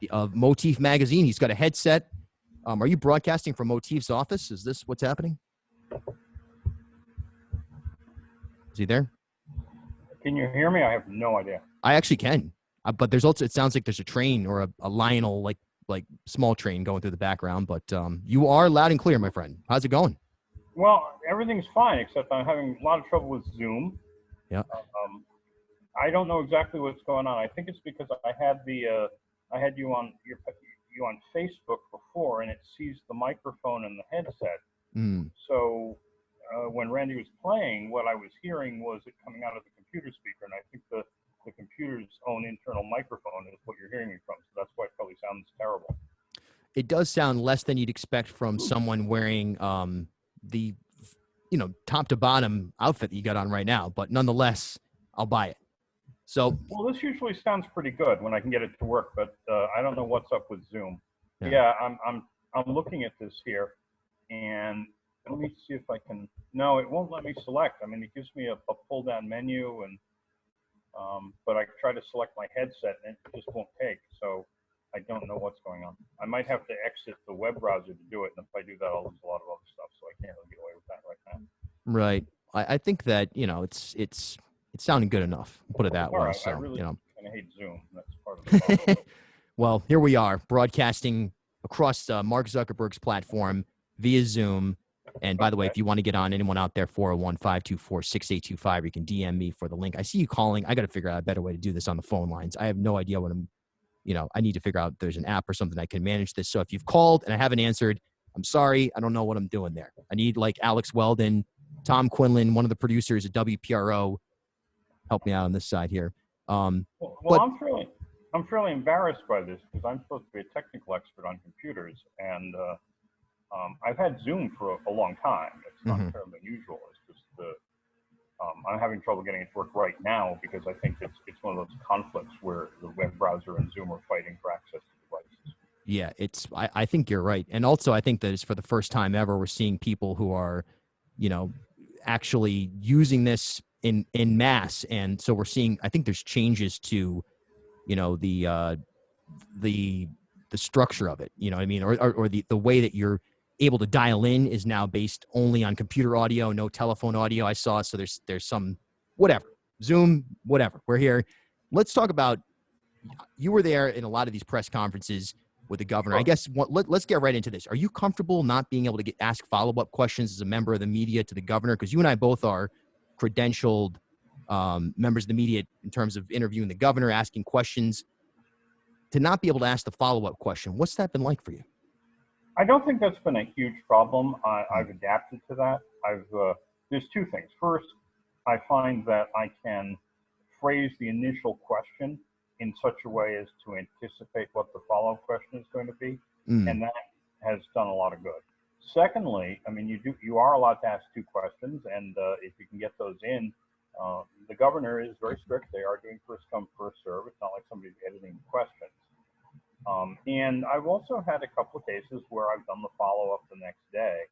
of Motif Magazine. He's got a headset. Are you broadcasting from Motif's office? Is this what's happening? Is he there? Can you hear me? I have no idea. I actually can. But there's also, it sounds like there's a train or a Lionel, like small train going through the background, but you are loud and clear, my friend. How's it going? Well, everything's fine, except I'm having a lot of trouble with Zoom. Yeah. I don't know exactly what's going on. I think it's because I had you on Facebook before, and it sees the microphone and the headset. So when Randy was playing, what I was hearing was it coming out of the computer speaker, and I think the computer's own internal microphone is what you're hearing me from. So that's why it probably sounds terrible. It does sound less than you'd expect from someone wearing the, you know, top to bottom outfit that you got on right now. But nonetheless, I'll buy it. So, well, this usually sounds pretty good when I can get it to work, but I don't know what's up with Zoom. Yeah, I'm looking at this here, and let me see if I can. No, it won't let me select. I mean, it gives me a pull down menu, and but I try to select my headset and it just won't take. So I don't know what's going on. I might have to exit the web browser to do it. And if I do that, I'll lose a lot of other stuff. So I can't really get away with that right now. Right. I think that, you know, it's sounding good enough. Put it that way. Right. So, I really you know, kind of hate Zoom. That's part of the problem. Well, here we are broadcasting across Mark Zuckerberg's platform via Zoom. And by the way, if you want to get on, anyone out there, 401-524-6825, you can DM me for the link. I see you calling. I got to figure out a better way to do this on the phone lines. I have no idea what I need to figure out if there's an app or something that can manage this. So if you've called and I haven't answered, I'm sorry. I don't know what I'm doing there. I need like Alex Weldon, Tom Quinlan, one of the producers at WPRO, help me out on this side here. I'm fairly embarrassed by this because I'm supposed to be a technical expert on computers, and I've had Zoom for a long time. It's not terribly unusual. It's just I'm having trouble getting it to work right now because I think it's one of those conflicts where the web browser and Zoom are fighting for access to devices. Yeah, I think you're right. And also I think that it's for the first time ever we're seeing people who are, you know, actually using this in mass. And so we're seeing, I think there's changes to, you know, the structure of it, you know what I mean? Or the way that you're able to dial in is now based only on computer audio, no telephone audio. I saw. So there's some, whatever, Zoom, whatever. We're here. Let's talk about, you were there in a lot of these press conferences with the governor. I guess let's get right into this. Are you comfortable not being able to ask follow-up questions as a member of the media to the governor? Because you and I both are credentialed members of the media in terms of interviewing the governor, asking questions. To not be able to ask the follow-up question, what's that been like for you? I don't think that's been a huge problem. I've adapted to that. There's two things. First, I find that I can phrase the initial question in such a way as to anticipate what the follow-up question is going to be, and that has done a lot of good. Secondly, I mean, you are allowed to ask two questions, and if you can get those in, the governor is very strict. They are doing first come, first serve. It's not like somebody's editing the questions. And I've also had a couple of cases where I've done the follow-up the next day.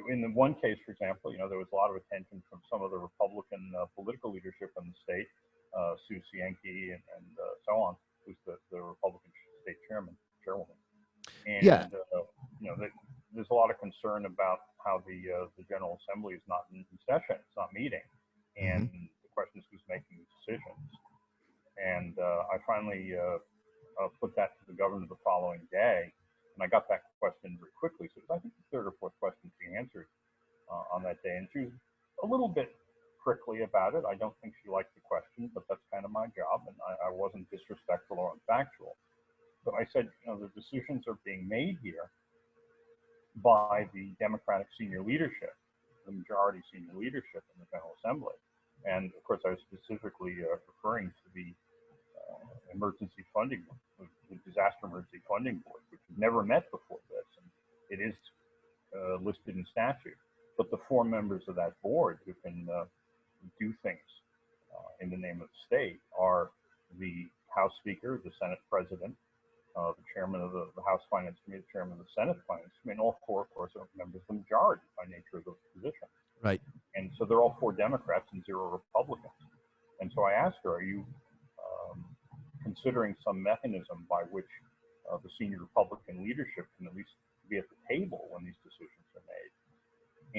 In the one case, for example, you know, there was a lot of attention from some of the Republican political leadership in the state, Sue Cienki and so on, who's the Republican state chairwoman. And, you know, there's a lot of concern about how the General Assembly is not in session, it's not meeting. And the question is who's making the decisions. And I finally put that to the governor the following day, and I got that question very quickly. So it was, I think, the third or fourth question she answered on that day, and she was a little bit prickly about it. I don't think she liked the question, but that's kind of my job, decisions are being made here by the Democratic senior leadership, the majority senior leadership in the General Assembly. And of course, I was specifically referring to the emergency funding, the disaster emergency funding board, which had never met before this, and it is listed in statute. But the 4 members of that board who can do things in the name of the state are the House Speaker, the Senate President, the Chairman of the House Finance Committee, the Chairman of the Senate Finance Committee, and all 4, of course, are members of the majority by nature of those positions. Right. And so they're all 4 Democrats and 0 Republicans. And so I asked her, are you considering some mechanism by which the senior Republican leadership can at least be at the table when these decisions are made?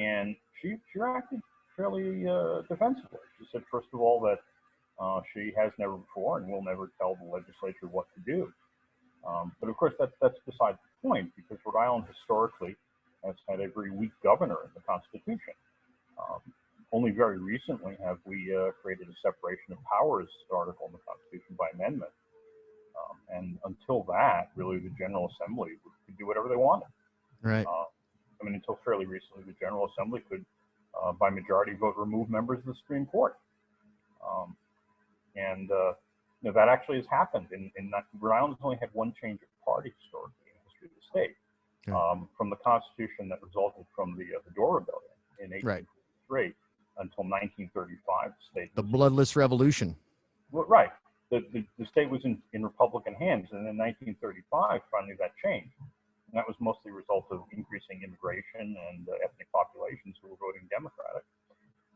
And she acted fairly defensively. She said, first of all, that she has never before and will never tell the legislature what to do. But of course, that's beside the point, because Rhode Island historically has had a very weak governor in the Constitution. Only very recently have we created a separation of powers article in the Constitution by amendment. And until that, really, the General Assembly could do whatever they wanted. Right. I mean, until fairly recently, the General Assembly could, by majority vote, remove members of the Supreme Court. You know, that actually has happened. Rhode Island has only had one change of party historically in the history of the state. From the Constitution that resulted from the Dorr Rebellion in 1843 until 1935, the bloodless revolution. Well, right. The state was in Republican hands, and in 1935, finally that changed. And that was mostly a result of increasing immigration and ethnic populations who were voting Democratic.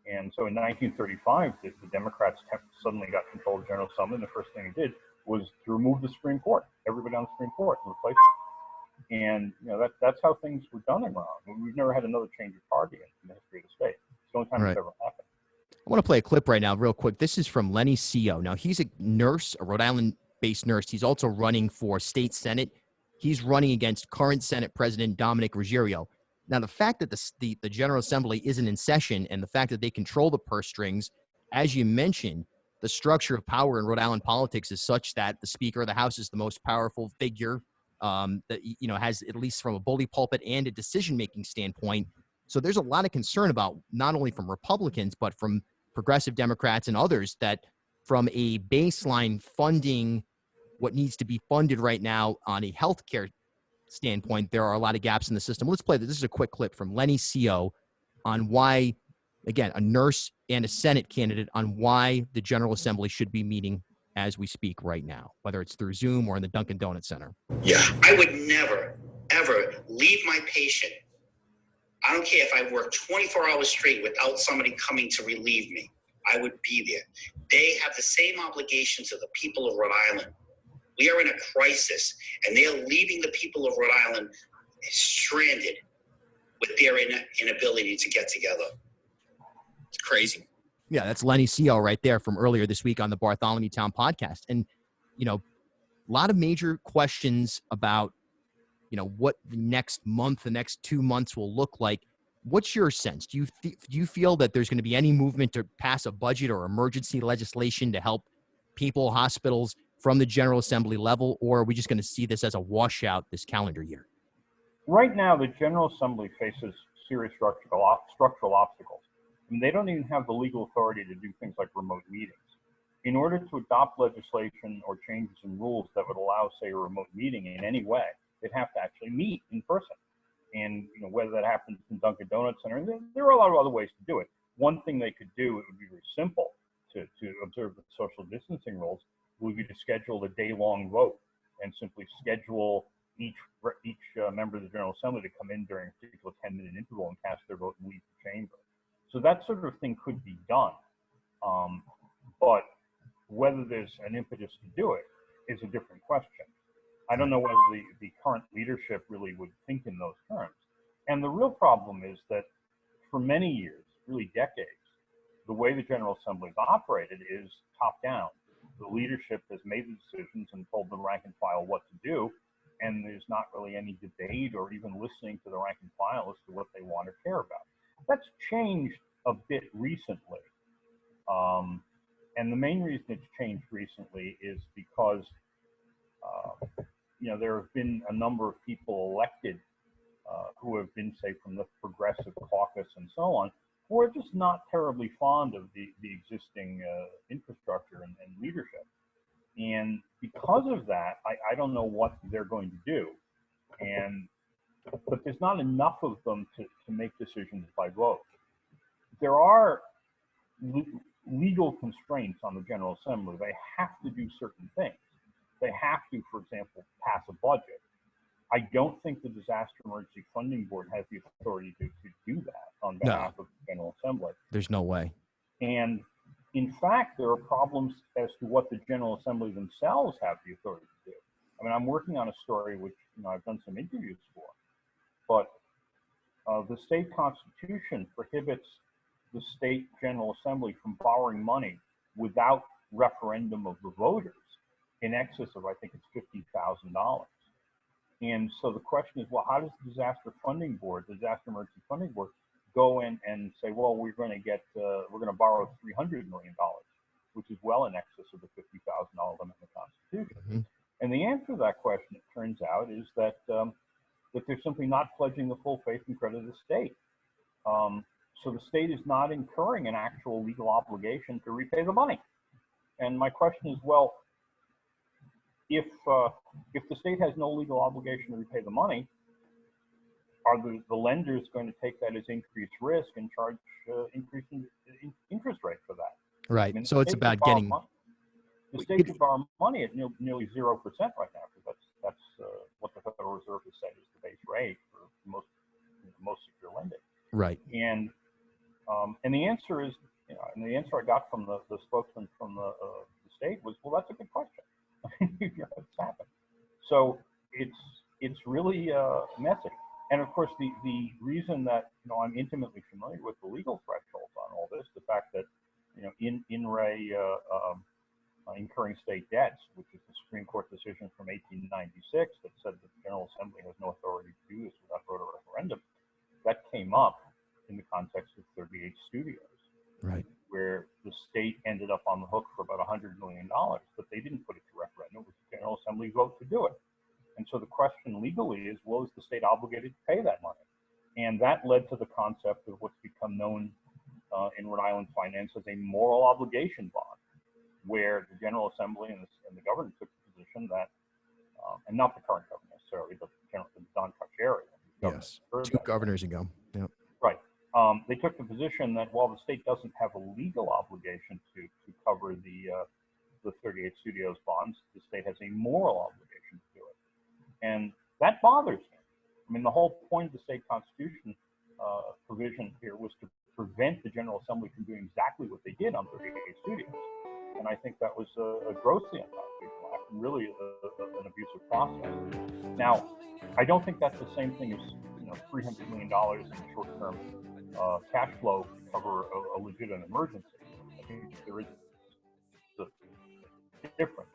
And so in 1935, the Democrats suddenly got control of the General Assembly, and the first thing they did was to remove the Supreme Court, everybody on the Supreme Court, and replace it. And you know, that's how things were done in Rhode Island. We've never had another change of party in the history of the state. It's the only time it's ever happened. I want to play a clip right now, real quick. This is from Lenny Seo. Now, he's a nurse, a Rhode Island-based nurse. He's also running for state Senate. He's running against current Senate President Dominic Ruggiero. Now, the fact that the General Assembly isn't in session and the fact that they control the purse strings, as you mentioned, the structure of power in Rhode Island politics is such that the Speaker of the House is the most powerful figure that, you know, has, at least from a bully pulpit and a decision-making standpoint. So there's a lot of concern about, not only from Republicans, but from progressive Democrats and others, that from a baseline funding, what needs to be funded right now on a healthcare standpoint, there are a lot of gaps in the system. Let's play this. This is a quick clip from Lenny Seo on why, again, a nurse and a Senate candidate, on why the General Assembly should be meeting as we speak right now, whether it's through Zoom or in the Dunkin' Donuts Center. Yeah, I would never, ever leave my patient. I don't care if I work 24 hours straight without somebody coming to relieve me. I would be there. They have the same obligations of the people of Rhode Island. We are in a crisis, and they're leaving the people of Rhode Island stranded with their inability to get together. It's crazy. Yeah, that's Lenny Seo right there from earlier this week on the Bartholomew Town podcast. And, you know, a lot of major questions about, you know, what the next month, the next 2 months will look like. What's your sense? Do you feel that there's going to be any movement to pass a budget or emergency legislation to help people, hospitals from the General Assembly level, or are we just going to see this as a washout this calendar year? Right now, the General Assembly faces serious structural obstacles. I mean, they don't even have the legal authority to do things like remote meetings. In order to adopt legislation or changes in rules that would allow, say, a remote meeting in any way, they'd have to actually meet in person. And you know, whether that happens in Dunkin' Donuts Center, there are a lot of other ways to do it. One thing they could do, it would be very simple to observe the social distancing rules, would be to schedule a day-long vote and simply schedule each member of the General Assembly to come in during a particular 10-minute interval and cast their vote and leave the chamber. So that sort of thing could be done. But whether there's an impetus to do it is a different question. I don't know whether the current leadership really would think in those terms. And the real problem is that for many years, really decades, the way the General Assembly has operated is top-down. The leadership has made the decisions and told the rank and file what to do, and there's not really any debate or even listening to the rank and file as to what they want or care about. That's changed a bit recently. And the main reason it's changed recently is because there have been a number of people elected who have been, say, from the Progressive Caucus and so on, who are just not terribly fond of the existing infrastructure and leadership. And because of that, I don't know what they're going to do. But there's not enough of them to make decisions by vote. There are legal constraints on the General Assembly. They have to do certain things. They have to, for example, pass a budget. I don't think the Disaster Emergency Funding Board has the authority to do that on behalf of the General Assembly. There's no way. And in fact, there are problems as to what the General Assembly themselves have the authority to do. I mean, I'm working on a story which I've done some interviews for, but the state constitution prohibits the state General Assembly from borrowing money without referendum of the voters in excess of, I think it's $50,000. And so the question is, well, how does the Disaster Funding Board, the Disaster Emergency Funding Board, go in and say, well, we're going to borrow $300 million, which is well in excess of the $50,000 limit in the Constitution. Mm-hmm. And the answer to that question, it turns out, is that that they're simply not pledging the full faith and credit of the state. So the state is not incurring an actual legal obligation to repay the money. And my question is, well, if the state has no legal obligation to repay the money, are the lenders going to take that as increased risk and charge increased interest rate for that? Right. I mean, so it's about getting money. The state could borrow money at nearly 0% right now, because that's what the Federal Reserve has said is the base rate for most secure lending. Right. And the answer is, and the answer I got from the spokesman from the state was, well, that's a good question. It's happened. So it's really messy. And of course, the reason that I'm intimately familiar with the legal thresholds on all this, the fact that in re incurring state debts, which is the Supreme Court decision from 1896 that said that the General Assembly has no authority to do this without voter referendum, that came up in the context of 38 Studios, right, where the state ended up on the hook for about $100 million, but they didn't put it to referendum. It was the General Assembly vote to do it. And so the question legally is, well, is the state obligated to pay that money? And that led to the concept of what's become known in Rhode Island finance as a moral obligation bond, where the General Assembly and the governor took the position that, and not the current governor necessarily, but the Don Carcieri. Yes, 2 governors ago. Yep. Right. They took the position that while the state doesn't have a legal obligation to cover the 38 Studios bonds, the state has a moral obligation to do it. And that bothers me. I mean, the whole point of the state constitution provision here was to prevent the General Assembly from doing exactly what they did on 38 Studios. And I think that was a grossly unconstitutional act, and really an abusive process. Now, I don't think that's the same thing as $300 million in short-term cash flow to cover a legitimate emergency. I think there is a difference.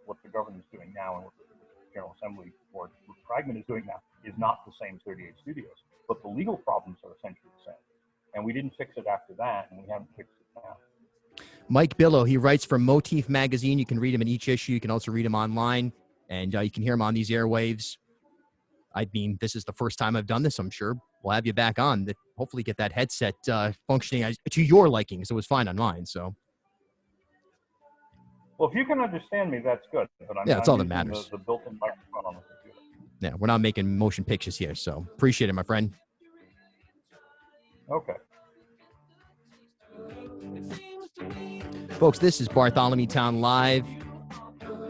What the government is doing now and what the General Assembly or Fragment is doing now is not the same as 38 Studios, but the legal problems are essentially the same. And we didn't fix it after that, and we haven't fixed it now. Mike Billow, he writes for Motif Magazine. You can read him in each issue. You can also read him online, and you can hear him on these airwaves. I mean, this is the first time I've done this, I'm sure. We'll have you back on. Hopefully get that headset functioning to your liking, so it was fine on mine. So, well, if you can understand me, that's good. But yeah, that's all that matters. The built-in microphone on the computer. Yeah, we're not making motion pictures here, so appreciate it, my friend. Okay. Folks, this is Bartholomew Town Live,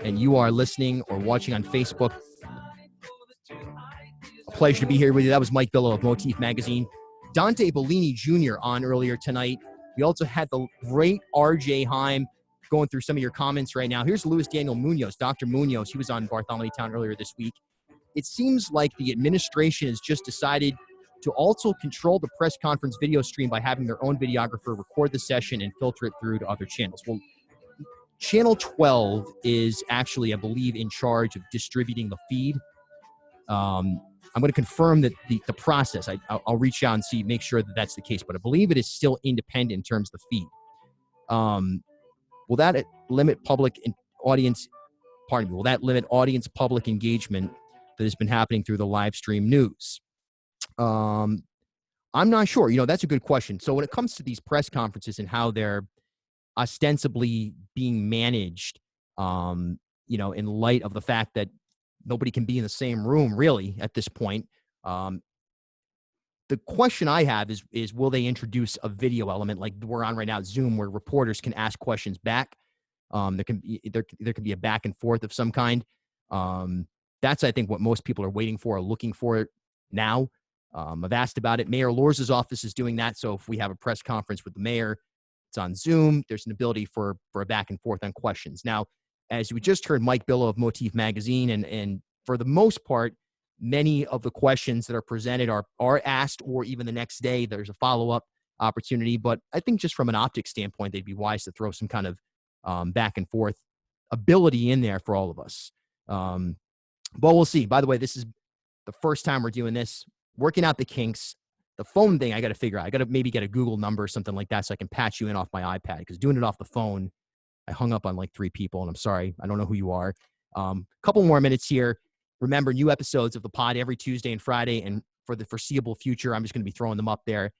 and you are listening or watching on Facebook. A pleasure to be here with you. That was Mike Billow of Motif Magazine. Dante Bellini Jr. on earlier tonight. We also had the great R.J. Heim going through some of your comments right now. Here's Luis Daniel Munoz, Dr. Munoz. He was on Bartholomew Town earlier this week. It seems like the administration has just decided to also control the press conference video stream by having their own videographer record the session and filter it through to other channels. Well, Channel 12 is actually, I believe, in charge of distributing the feed. I'm going to confirm that the process. I'll reach out and make sure that that's the case, but I believe it is still independent in terms of the feed. Will that limit public audience will that limit audience public engagement that has been happening through the live stream news? I'm not sure. That's a good question. So when it comes to these press conferences and how they're ostensibly being managed, in light of the fact that nobody can be in the same room really at this point, the question I have is will they introduce a video element like we're on right now, Zoom, where reporters can ask questions back? There can be a back and forth of some kind. That's, I think, what most people are waiting for or looking for now. I've asked about it. Mayor Lorz's office is doing that. So if we have a press conference with the mayor, it's on Zoom. There's an ability for a back and forth on questions. Now, as we just heard Mike Billow of Motif Magazine, and for the most part, many of the questions that are presented are asked, or even the next day there's a follow-up opportunity. But I think just from an optics standpoint, they'd be wise to throw some kind of back and forth ability in there for all of us. But we'll see. By the way, this is the first time we're doing this, working out the kinks. The phone thing I got to figure out. I got to maybe get a Google number or something like that so I can patch you in off my iPad, because doing it off the phone, I hung up on like 3 people, and I'm sorry. I don't know who you are. Couple more minutes here. Remember, new episodes of the pod every Tuesday and Friday, and for the foreseeable future, I'm just going to be throwing them up there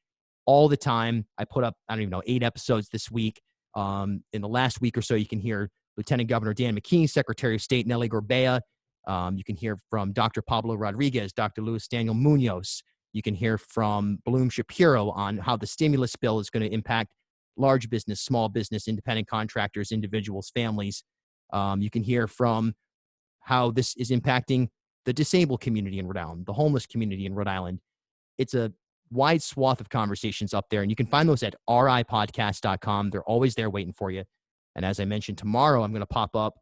all the time. I put up, I don't even know, 8 episodes this week. In the last week or so, you can hear Lieutenant Governor Dan McKee, Secretary of State Nelly Gorbea. You can hear from Dr. Pablo Rodriguez, Dr. Luis Daniel Munoz. You can hear from Bloom Shapiro on how the stimulus bill is going to impact large business, small business, independent contractors, individuals, families. You can hear from how this is impacting the disabled community in Rhode Island, the homeless community in Rhode Island. It's a wide swath of conversations up there, and you can find those at ripodcast.com. They're always there waiting for you. And as I mentioned, tomorrow I'm going to pop up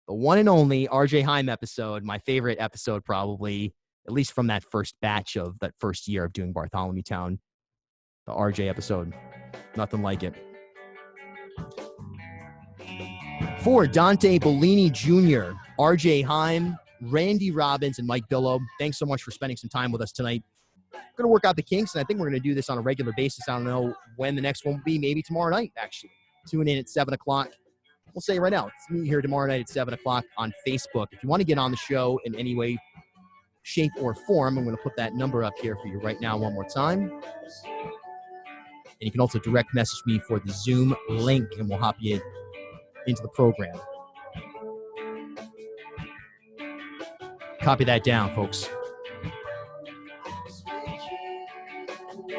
the one and only RJ Heim episode, my favorite episode probably, at least from that first batch of that first year of doing Bartholomew Town. The RJ episode. Nothing like it. For Dante Bellini Jr., RJ Heim, Randy Robbins, and Mike Billow, thanks so much for spending some time with us tonight. We're going to work out the kinks, and I think we're going to do this on a regular basis. I don't know when the next one will be, maybe tomorrow night, actually. Tune in at 7 o'clock. We'll say right now, it's me here tomorrow night at 7 o'clock on Facebook. If you want to get on the show in any way, shape, or form, I'm going to put that number up here for you right now one more time. And you can also direct message me for the Zoom link, and we'll hop you into the program. Copy that down, folks.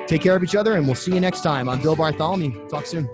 Take care of each other, and we'll see you next time. I'm Bill Bartholomew. Talk soon.